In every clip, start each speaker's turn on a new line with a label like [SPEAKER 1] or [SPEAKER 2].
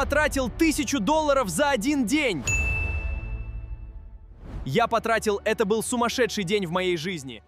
[SPEAKER 1] потратил $1000 за один день! Это был сумасшедший день в моей жизни.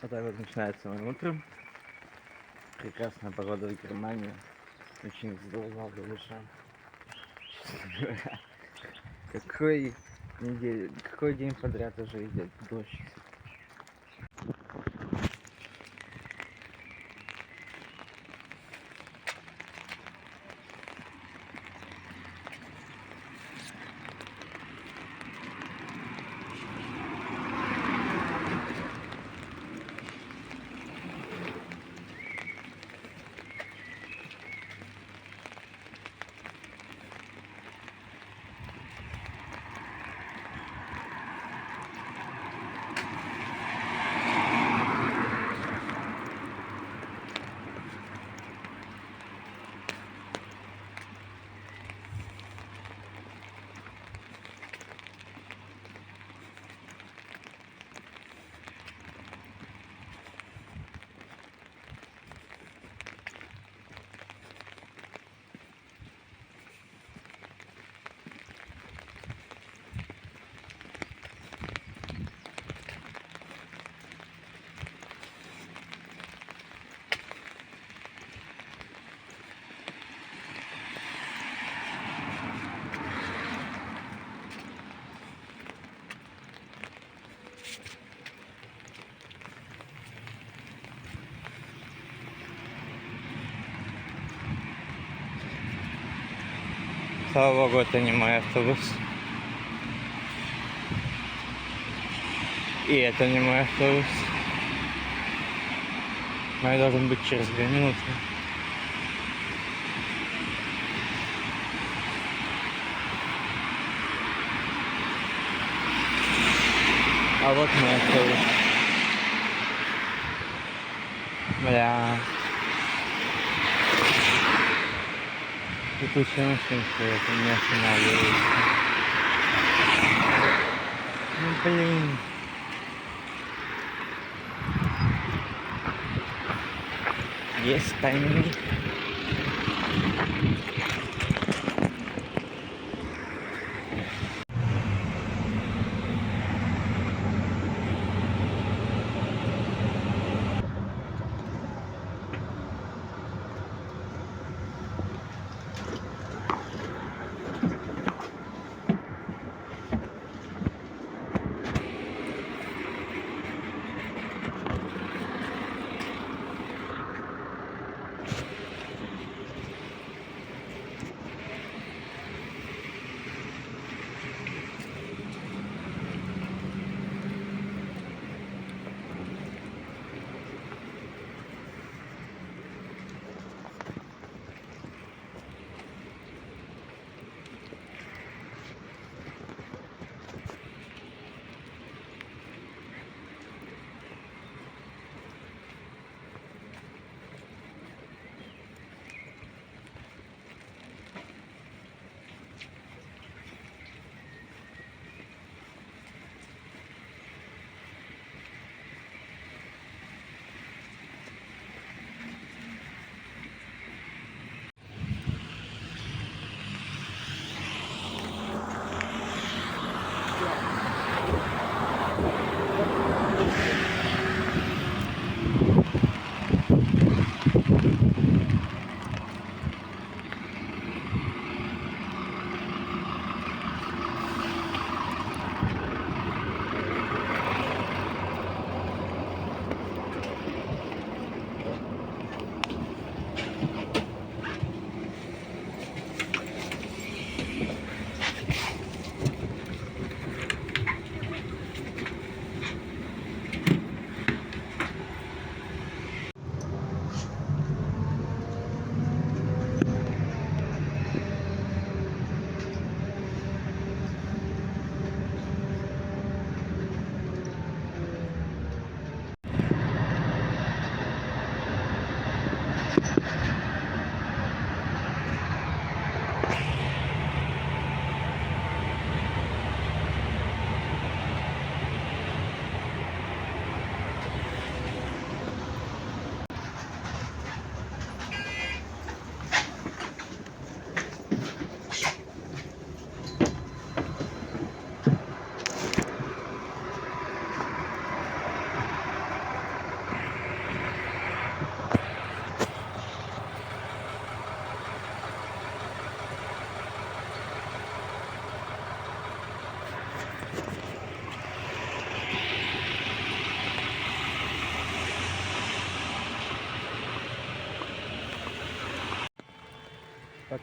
[SPEAKER 2] Вот так вот начинается мое утро. Прекрасная погода в Германии. Очень задолбал до душа. Какой день подряд уже идет дождь. Слава богу, это не мой автобус. И это не мой автобус. Мой должен быть через 2 минуты. А вот мой автобус. Бля. И куча машин стоит, у меня останавливается. Ну блин. Есть тайминги.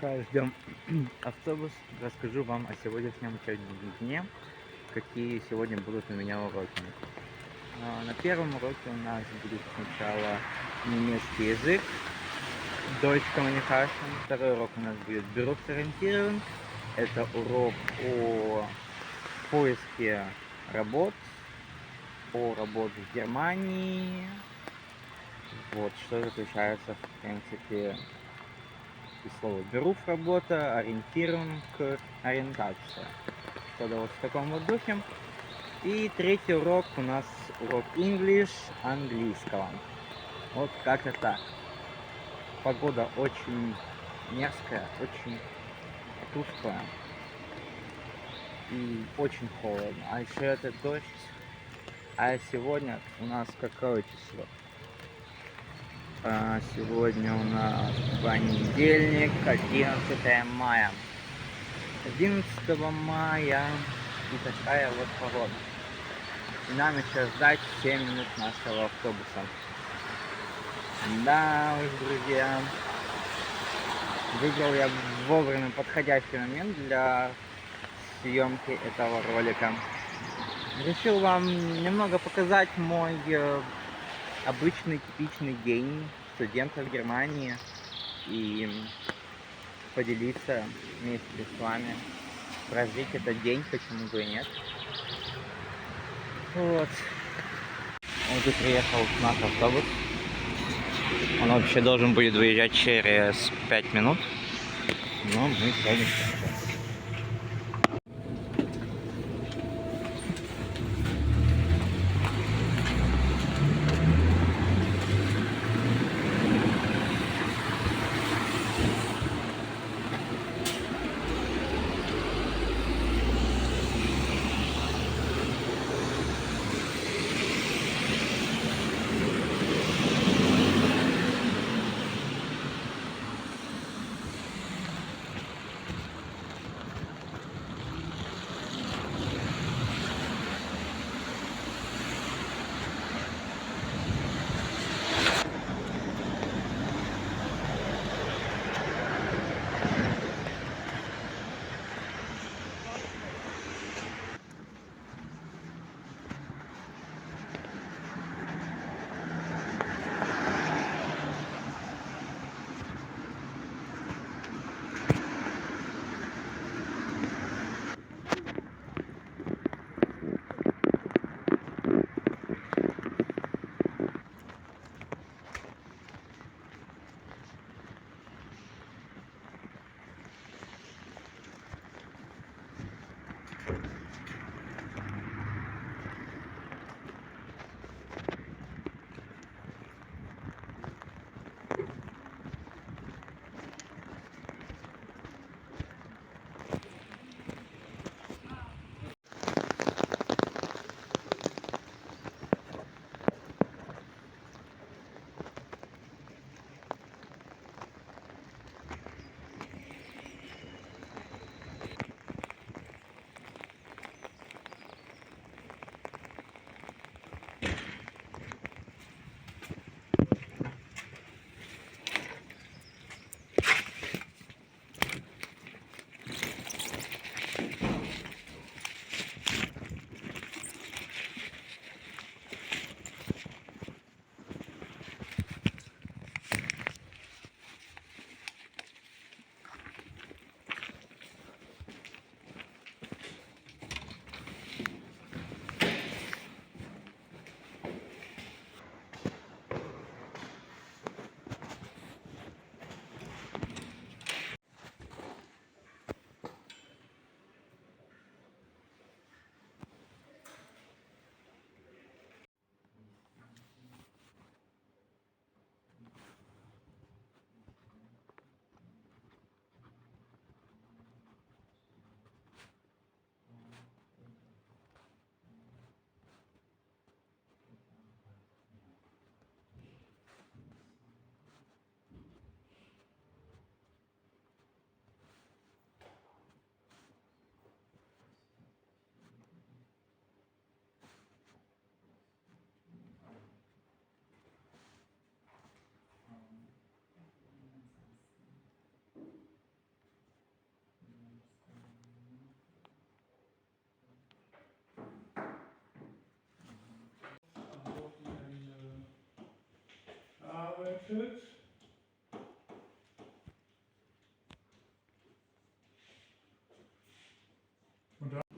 [SPEAKER 2] Пока ждем автобус, расскажу вам о сегодняшнем учебном дне, какие сегодня будут у меня уроки. На первом уроке у нас будет сначала немецкий язык, Deutsch Communication. Второй урок у нас будет Berufsorientierung. Это урок о поиске работ, о работе в Германии. Вот, что заключается, в принципе, из слова Beruf работа, Orientierung, ориентация. Что-то вот в таком вот духе. И третий урок у нас урок English английского. Вот как-то так. Погода очень мерзкая, очень тусклая и очень холодно. А еще это дождь. А сегодня у нас какое число? Сегодня у нас понедельник, 11 мая. 11 мая и такая вот погода. И нам еще ждать 7 минут нашего автобуса. Да уж, друзья. Выбрал я вовремя подходящий момент для съемки этого ролика. Решил вам немного показать мой обычный типичный день студента в Германии и поделиться вместе с вами, прожить этот день, почему бы и нет. Вот. Вот и приехал наш автобус. Он вообще должен будет выезжать через 5 минут, но мы сядем сейчас.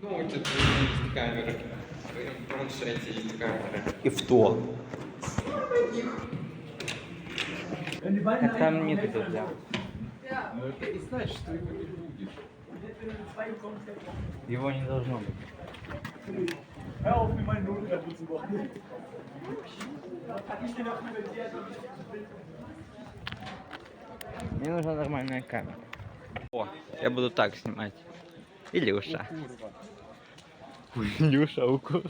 [SPEAKER 3] Ну, у тебя есть камера. В твоем планшете есть камера.
[SPEAKER 2] И в то. Там нет дождя.
[SPEAKER 3] Но это не значит, что его не будет.
[SPEAKER 2] Его не должно быть. Мне нужна нормальная камера. О, я буду так снимать. Илюша. Илюша, укур.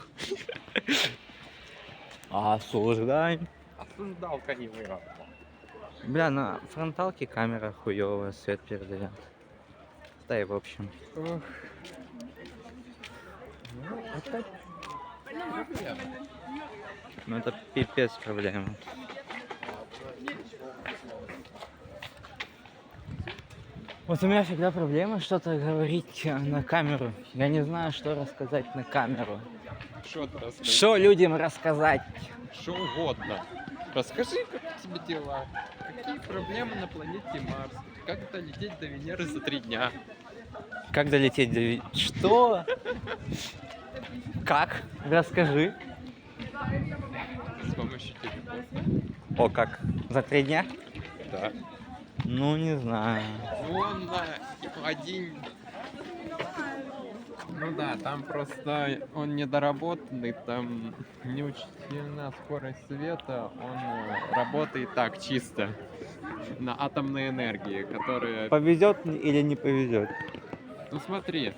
[SPEAKER 2] Осуждай.
[SPEAKER 3] Осуждал коневый.
[SPEAKER 2] Бля, на фронталке камера хуёвая, свет передает. Да и в общем. Ну это пипец проблема. Вот у меня всегда проблема что-то говорить на камеру. Я не знаю, что рассказать на камеру.
[SPEAKER 3] Что ты расскажи?
[SPEAKER 2] Что людям рассказать?
[SPEAKER 3] Что угодно. Расскажи, как у тебя дела. Какие проблемы на планете Марс. Как долететь до Венеры за 3 дня.
[SPEAKER 2] Как долететь до... Что? Как? Расскажи.
[SPEAKER 3] С помощью телефона.
[SPEAKER 2] О, как? За 3 дня?
[SPEAKER 3] Да.
[SPEAKER 2] Ну, не знаю.
[SPEAKER 3] Ну, он на один... Ну да, там просто он недоработанный, там не учтена скорость света, он работает так чисто на атомной энергии, которая...
[SPEAKER 2] Повезет или не повезет?
[SPEAKER 3] Ну смотри.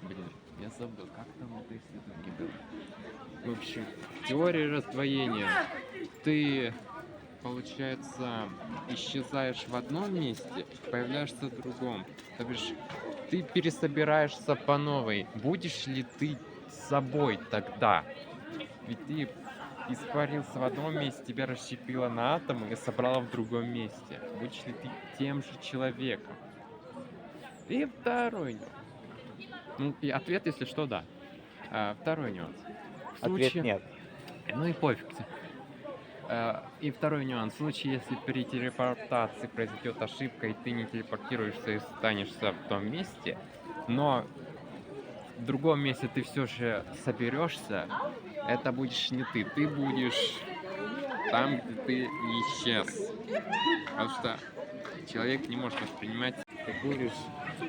[SPEAKER 3] Блин, я забыл, как там это исследование было. В общем, теория раздвоения. Ты, получается, исчезаешь в одном месте, появляешься в другом. То бишь, ты пересобираешься по новой. Будешь ли ты собой тогда? Ведь ты испарился в одном месте, тебя расщепило на атомы и собрало в другом месте. Будешь ли ты тем же человеком? И второй нюанс. Ну, и ответ, если что, да. Второй нюанс. В
[SPEAKER 2] Ответ
[SPEAKER 3] случае-
[SPEAKER 2] нет.
[SPEAKER 3] Ну и пофиг. И второй нюанс. В случае, если при телепортации произойдет ошибка, и ты не телепортируешься и останешься в том месте, но в другом месте ты все же соберешься, это будешь не ты. Ты будешь там, где ты исчез. Потому что человек не может воспринимать, ты будешь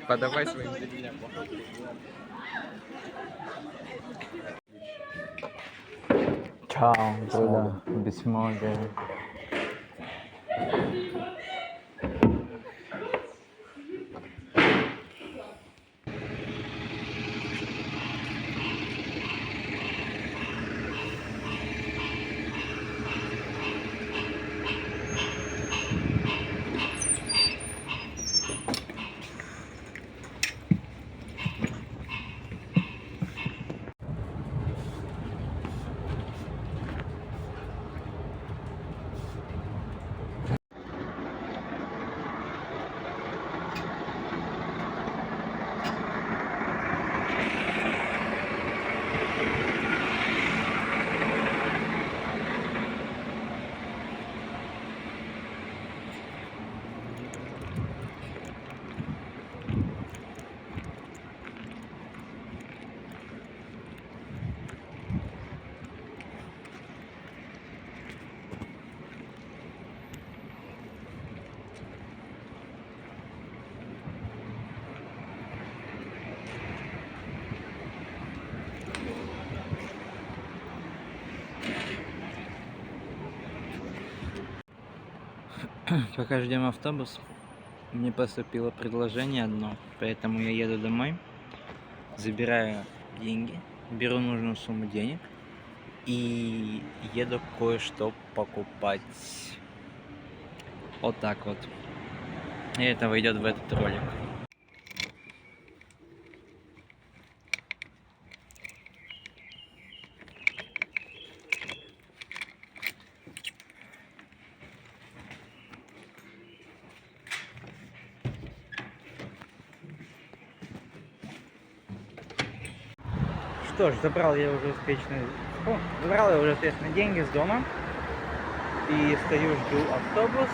[SPEAKER 3] подавать своим зрителям.
[SPEAKER 2] Чао, Толя, без моды. Пока ждем автобус, мне поступило предложение одно, поэтому я еду домой, забираю деньги, беру нужную сумму денег и еду кое-что покупать. Вот так вот. И это войдет в этот ролик. Что ж, забрал я уже успешно деньги с дома. и стою, жду автобус.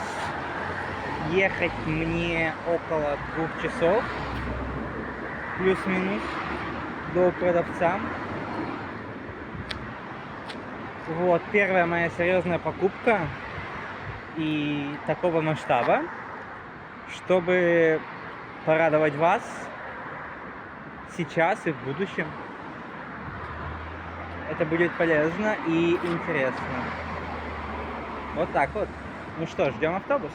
[SPEAKER 2] Ехать мне около 2 часов, плюс-минус, до продавца. Вот, первая моя серьезная покупка и такого масштаба, чтобы порадовать вас сейчас и в будущем. Это будет полезно и интересно. Вот так вот. Ну что, ждем автобус.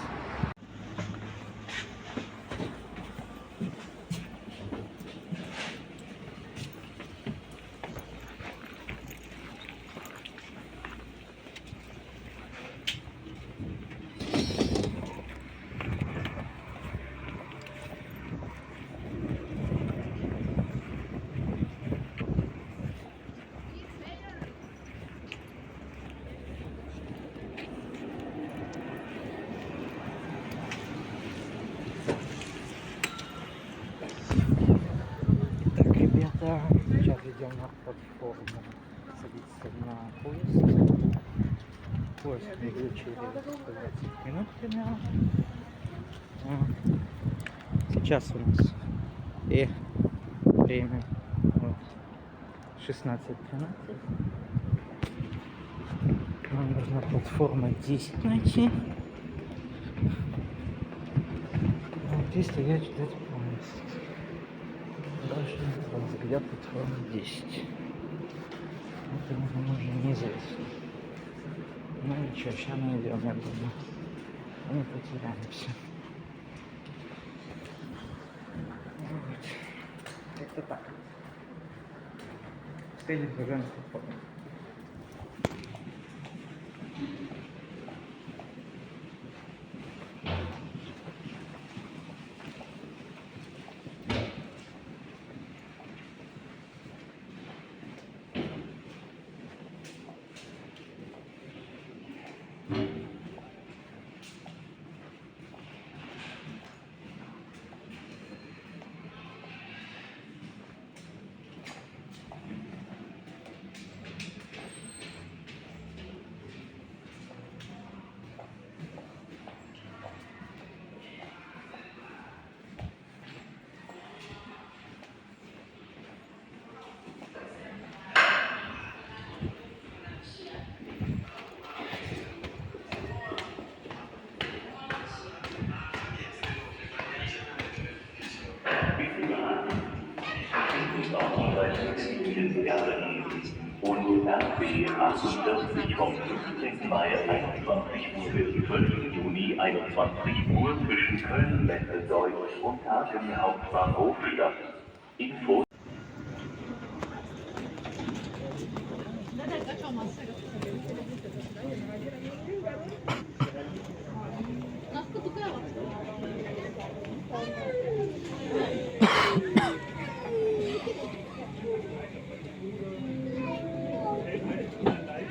[SPEAKER 2] Так, ребята, сейчас идем на платформу садиться на поезд. Поезд придет через 20 минут примерно. Сейчас у нас и время вот, 16:13. Нам нужна платформа 10 найти. Вот и стоять ждать поезд. Должны быть где платформа 10. Это нам уже неизвестно. Ну ничего, сейчас найдем, я думаю. Мы потеряемся. Вот. Как-то так. Стоит уже на платформе.
[SPEAKER 4] Und RB 48 vom 15. Mai 21 Uhr bis 12. Juni 21 Uhr zwischen Köln, Wesseldeutsch und Hagen Hauptbahnhof statt. Info.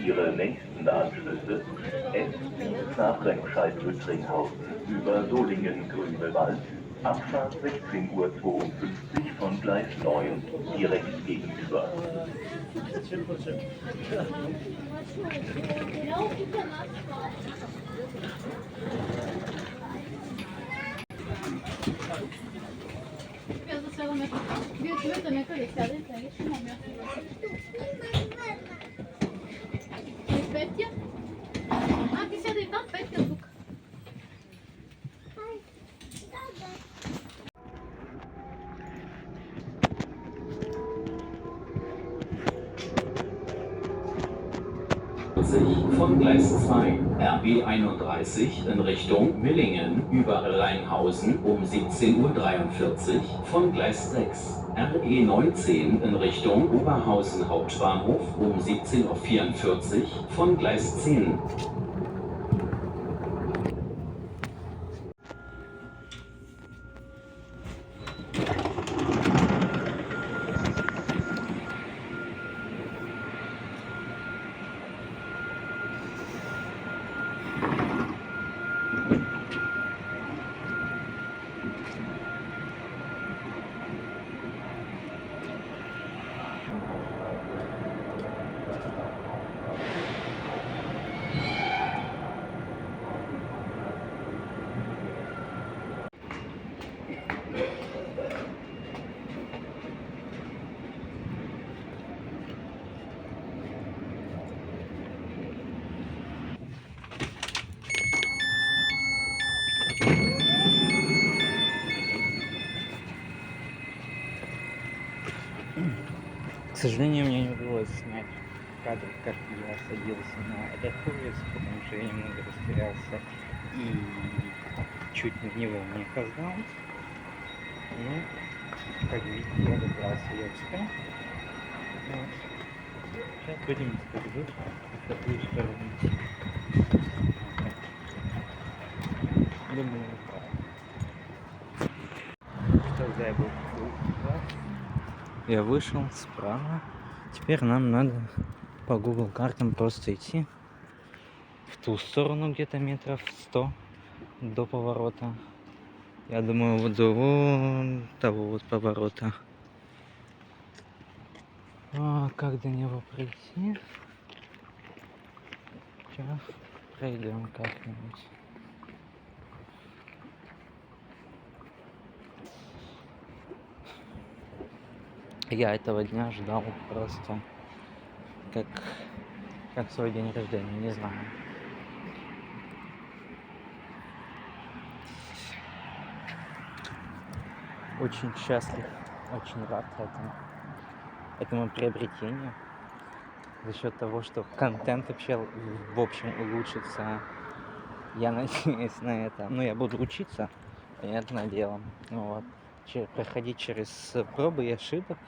[SPEAKER 4] Ihre nächsten Anschlüsse S7 nach Remscheid-Lüttringhausen über Solingen-Grünewald, Abfahrt 16:52 Uhr von Gleis 9, direkt gegenüber.
[SPEAKER 5] Petja? Ah, ti siete in Petja?
[SPEAKER 6] Von Gleis 2 RB 31 in Richtung Millingen über Rheinhausen um 17:43 Uhr, von Gleis 6 RE 19 in Richtung Oberhausen Hauptbahnhof um 17:44 Uhr, von Gleis 10.
[SPEAKER 2] сожалению, мне не удалось снять кадр, как я садился на этот поезд, потому что я немного растерялся и чуть на него не опоздал. Ну, как видите, я добрался, я успел. Вот. Сейчас будем использовать в такую сторону. Думаю, что забыл. Я вышел справа. Теперь нам надо по Google картам просто идти в ту сторону где-то метров 100 до поворота. Я думаю, вот до вон того вот поворота. А как до него прийти? Сейчас пройдем как-нибудь. Я этого дня ждал просто как свой день рождения, не знаю. Очень счастлив, очень рад этому приобретению. За счет того, что контент вообще в общем улучшится. Я надеюсь на это. Ну, я буду учиться, понятное дело. Вот. Проходить через пробы и ошибок,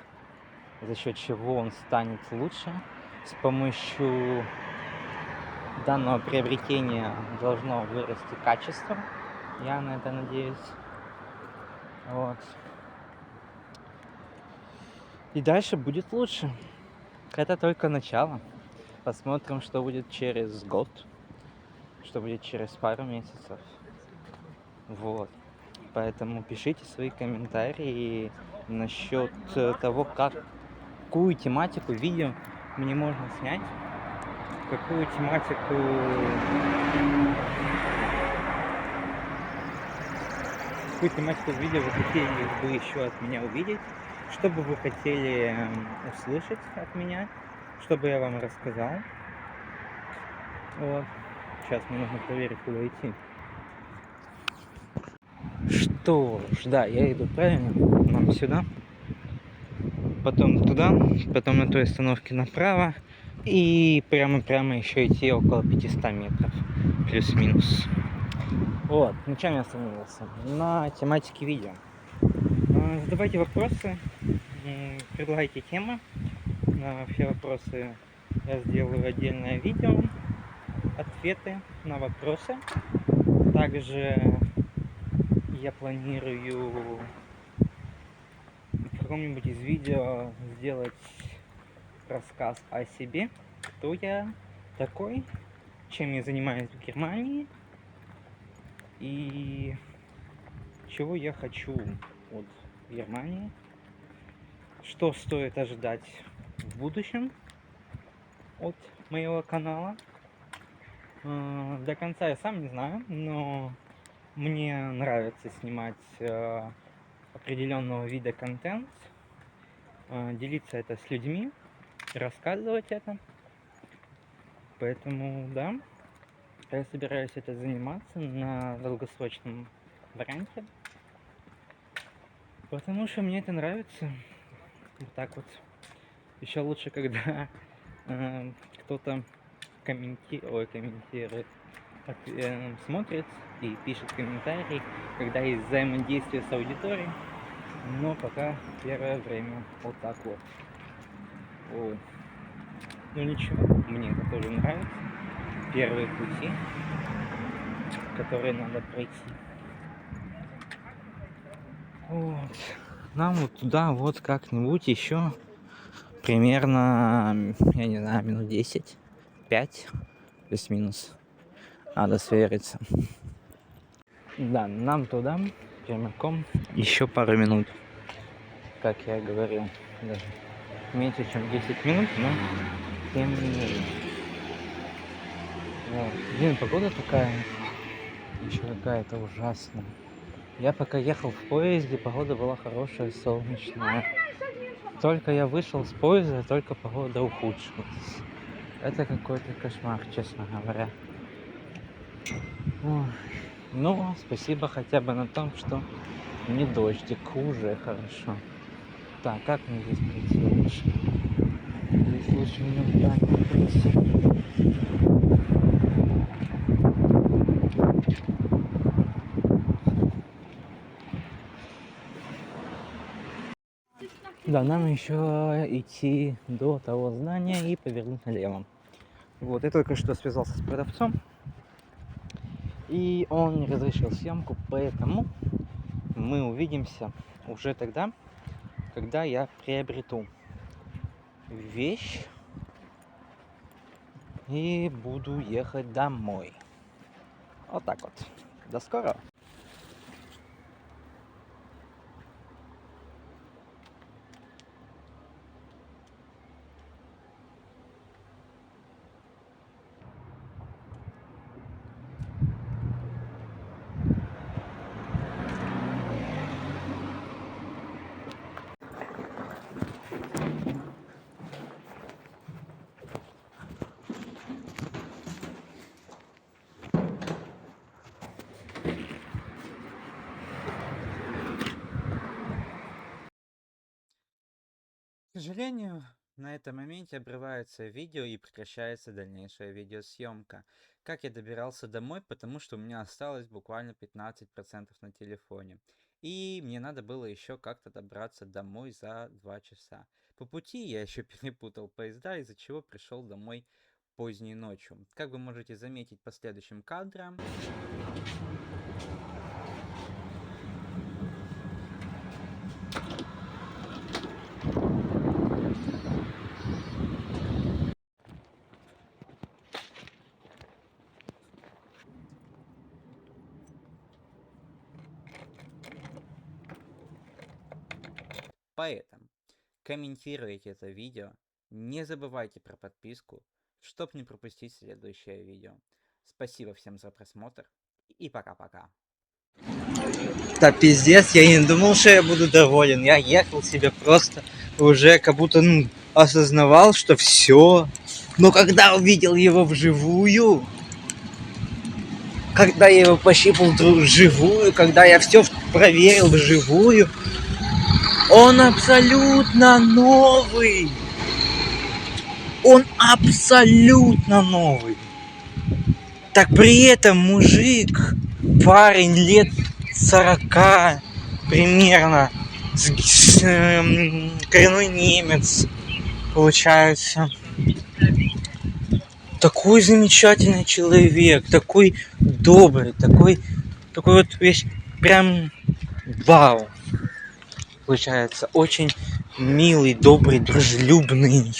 [SPEAKER 2] за счет чего он станет лучше. С помощью данного приобретения должно вырасти качество. Я на это надеюсь. Вот. И дальше будет лучше. Это только начало. Посмотрим, что будет через год, что будет через пару месяцев. Вот. Поэтому пишите свои комментарии насчет того, какую тематику видео мне можно снять, какую тематику видео вы хотели бы еще от меня увидеть, что бы вы хотели услышать от меня, чтобы я вам рассказал. Вот. Сейчас мне нужно проверить, куда идти. Что ж, да, я иду правильно, нам сюда, потом туда, потом на той остановке направо и прямо еще идти около 500 метров, плюс-минус. Вот, на чем я остановился? На тематике видео. Задавайте вопросы, предлагайте темы. На все вопросы я сделаю отдельное видео, ответы на вопросы. Также я планирую в каком-нибудь из видео сделать рассказ о себе, кто я такой, чем я занимаюсь в Германии и чего я хочу от Германии, что стоит ожидать в будущем от моего канала. До конца я сам не знаю, но мне нравится снимать определенного вида контент, делиться это с людьми, рассказывать это. Поэтому, да, я собираюсь это заниматься на долгосрочном варианте, потому что мне это нравится. Вот так вот. Еще лучше, когда кто-то комментирует, смотрит и пишет комментарии, когда есть взаимодействие с аудиторией. Но пока первое время вот так вот. Вот. Ну ничего, мне это тоже нравится. Первые пути, которые надо пройти. Вот. Нам вот туда вот как-нибудь еще примерно, я не знаю, минут 10, 5, плюс-минус. Надо свериться. Да, нам туда прямиком еще пару минут, как я говорил. Даже меньше, чем 10 минут, но тем не менее. Вот. Блин, погода такая еще какая-то ужасная. Я пока ехал в поезде, погода была хорошая, солнечная. Только я вышел с поезда, только погода ухудшилась. Это какой-то кошмар, честно говоря. Ой. Но спасибо хотя бы на том, что не дождик, уже хорошо. Так, как мне здесь пройти лучше? лучше в нем правильно пройти. Да, нам еще идти до того здания и повернуть налево. Вот, я только что связался с продавцом, и он не разрешил съемку, поэтому мы увидимся уже тогда, когда я приобрету вещь и буду ехать домой. Вот так вот. До скорого. К сожалению, на этом моменте обрывается видео и прекращается дальнейшая видеосъемка. Как я добирался домой, потому что у меня осталось буквально 15% на телефоне. И мне надо было еще как-то добраться домой за 2 часа. По пути я еще перепутал поезда, из-за чего пришел домой поздней ночью. Как вы можете заметить по следующим кадрам... Поэтому комментируйте это видео, не забывайте про подписку, чтобы не пропустить следующее видео. Спасибо всем за просмотр и пока-пока. Да пиздец, я не думал, что я буду доволен. Я ехал себе просто уже как будто осознавал, что все. Но когда увидел его вживую, когда я его пощипал вживую, когда я все проверил вживую, он абсолютно новый. Он абсолютно новый. Так при этом мужик, парень лет 40 примерно, коренной немец, получается. Такой замечательный человек, такой добрый, такой вот весь прям вау. Получается, очень милый, добрый, дружелюбный.